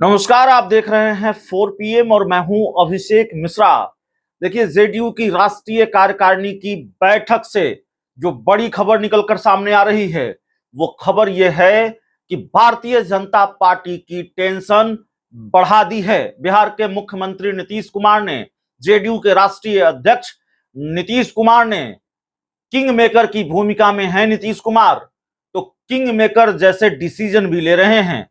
नमस्कार, आप देख रहे हैं 4 PM और मैं हूं अभिषेक मिश्रा। देखिए, जेडीयू की राष्ट्रीय कार्यकारिणी की बैठक से जो बड़ी खबर निकलकर सामने आ रही है, वो खबर ये है कि भारतीय जनता पार्टी की टेंशन बढ़ा दी है। बिहार के मुख्यमंत्री नीतीश कुमार ने, जेडीयू के राष्ट्रीय अध्यक्ष नीतीश कुमार ने, किंग मेकर की भूमिका में है नीतीश कुमार, तो किंग मेकर जैसे डिसीजन भी ले रहे हैं,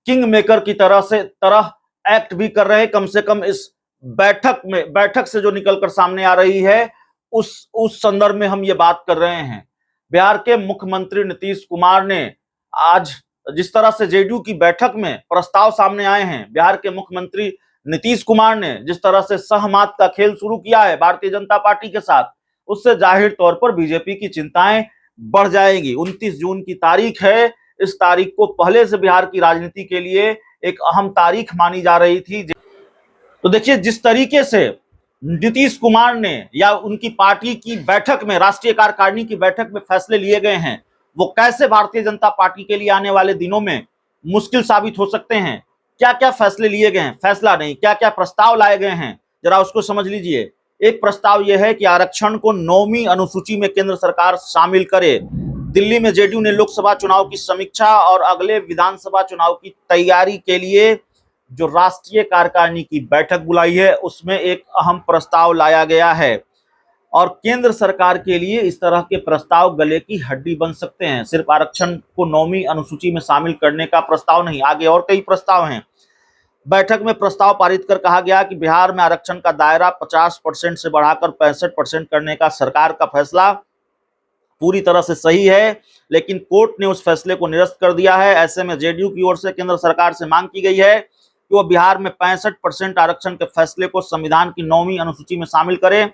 किंग मेकर की तरह एक्ट भी कर रहे हैं। कम से कम इस बैठक से जो निकलकर सामने आ रही है, उस संदर्भ में हम ये बात कर रहे हैं। बिहार के मुख्यमंत्री नीतीश कुमार ने आज जिस तरह से जेडीयू की बैठक में प्रस्ताव सामने आए हैं, बिहार के मुख्यमंत्री नीतीश कुमार ने जिस तरह से सहमत का खेल शुरू किया है भारतीय जनता पार्टी के साथ, उससे जाहिर तौर पर बीजेपी की चिंताएं बढ़ जाएंगी। 29 जून की तारीख है। इस तारीख को पहले से बिहार की राजनीति के लिए एक अहम तारीख मानी जा रही थी। तो देखिए, जिस तरीके से नीतीश कुमार ने या उनकी पार्टी की बैठक में, राष्ट्रीय कार्यकारिणी की बैठक में फैसले लिए गए हैं, वो कैसे भारतीय जनता पार्टी के लिए आने वाले दिनों में मुश्किल साबित हो सकते हैं। क्या क्या फैसले लिए गए हैं, फैसला नहीं, क्या क्या प्रस्ताव लाए गए हैं, जरा उसको समझ लीजिए। एक प्रस्ताव यह है कि आरक्षण को 9वीं अनुसूची में केंद्र सरकार शामिल करे। दिल्ली में जेडीयू ने लोकसभा चुनाव की समीक्षा और अगले विधानसभा चुनाव की तैयारी के लिए जो राष्ट्रीय कार्यकारिणी की बैठक बुलाई है, उसमें एक अहम प्रस्ताव लाया गया है। और केंद्र सरकार के लिए इस तरह के प्रस्ताव गले की हड्डी बन सकते हैं। सिर्फ आरक्षण को 9वीं अनुसूची में शामिल करने का प्रस्ताव नहीं, आगे और कई प्रस्ताव हैं। बैठक में प्रस्ताव पारित कर कहा गया कि बिहार में आरक्षण का दायरा 50% से बढ़ाकर 65% करने का सरकार का फैसला पूरी तरह से सही है, लेकिन कोर्ट ने उस फैसले को निरस्त कर दिया है। ऐसे में जेडीयू की ओर से केंद्र सरकार से मांग की गई है कि वो बिहार में 65% आरक्षण के फैसले को संविधान की 9वीं अनुसूची में शामिल करे,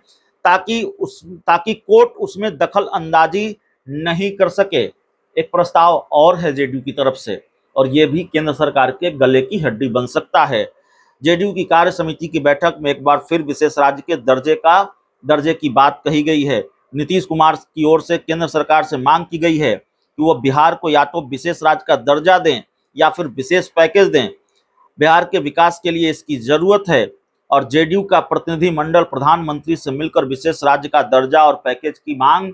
ताकि कोर्ट उसमें दखल अंदाजी नहीं कर सके। एक प्रस्ताव और है जेडीयू की तरफ से, और यह भी केंद्र सरकार के गले की हड्डी बन सकता है। जेडीयू की कार्य समिति की बैठक में एक बार फिर विशेष राज्य के दर्जे की बात कही गई है। नीतीश कुमार की ओर से केंद्र सरकार से मांग की गई है कि वह बिहार को या तो विशेष राज्य का दर्जा दें या फिर विशेष पैकेज दें। बिहार के विकास के लिए इसकी जरूरत है, और जेडीयू का प्रतिनिधि मंडल प्रधानमंत्री से मिलकर विशेष राज्य का दर्जा और पैकेज की मांग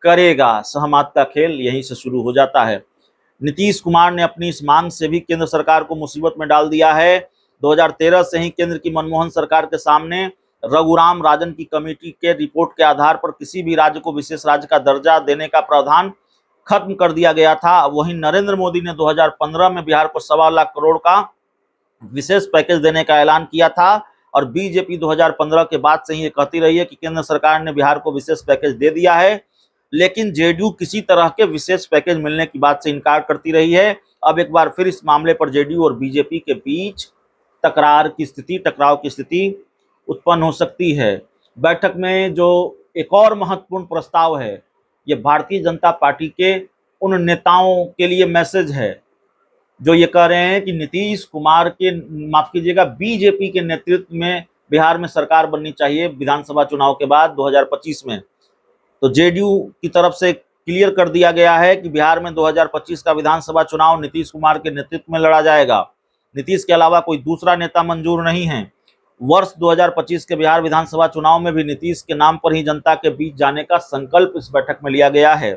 करेगा। सहमत का खेल यहीं से शुरू हो जाता है। नीतीश कुमार ने अपनी इस मांग से भी केंद्र सरकार को मुसीबत में डाल दिया है। 2013 से ही केंद्र की मनमोहन सरकार के सामने रघुराम राजन की कमेटी के रिपोर्ट के आधार पर किसी भी राज्य को विशेष राज्य का दर्जा देने का प्रावधान खत्म कर दिया गया था। वहीं नरेंद्र मोदी ने 2015 में बिहार को 1.25 लाख करोड़ का विशेष पैकेज देने का ऐलान किया था, और बीजेपी 2015 के बाद से ही ये कहती रही है कि केंद्र सरकार ने बिहार को विशेष पैकेज दे दिया है, लेकिन जेडीयू किसी तरह के विशेष पैकेज मिलने की बात से इनकार करती रही है। अब एक बार फिर इस मामले पर जेडीयू और बीजेपी के बीच टकराव की स्थिति उत्पन्न हो सकती है। बैठक में जो एक और महत्वपूर्ण प्रस्ताव है, ये भारतीय जनता पार्टी के उन नेताओं के लिए मैसेज है जो ये कह रहे हैं कि नीतीश कुमार के, माफ कीजिएगा, बीजेपी के नेतृत्व में बिहार में सरकार बननी चाहिए विधानसभा चुनाव के बाद 2025 में। तो जेडीयू की तरफ से क्लियर कर दिया गया है कि बिहार में 2025 का विधानसभा चुनाव नीतीश कुमार के नेतृत्व में लड़ा जाएगा। नीतीश के अलावा कोई दूसरा नेता मंजूर नहीं है। वर्ष 2025 के बिहार विधानसभा चुनाव में भी नीतीश के नाम पर ही जनता के बीच जाने का संकल्प इस बैठक में लिया गया है।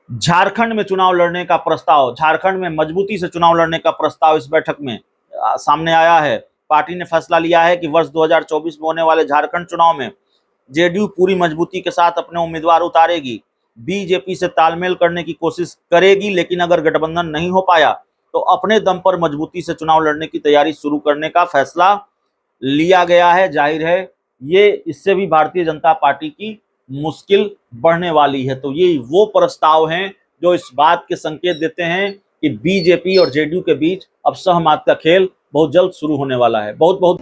झारखंड में चुनाव लड़ने का प्रस्ताव, झारखंड में मजबूती से चुनाव लड़ने का प्रस्ताव इस बैठक में सामने आया है। पार्टी ने फैसला लिया है कि वर्ष 2024 में होने वाले झारखंड चुनाव में जेडीयू पूरी मजबूती के साथ अपने उम्मीदवार उतारेगी, बीजेपी से तालमेल करने की कोशिश करेगी, लेकिन अगर गठबंधन नहीं हो पाया तो अपने दम पर मजबूती से चुनाव लड़ने की तैयारी शुरू करने का फैसला लिया गया है। जाहिर है, ये इससे भी भारतीय जनता पार्टी की मुश्किल बढ़ने वाली है। तो ये वो प्रस्ताव हैं जो इस बात के संकेत देते हैं कि बीजेपी और जेडीयू के बीच अब सहमत का खेल बहुत जल्द शुरू होने वाला है। बहुत बहुत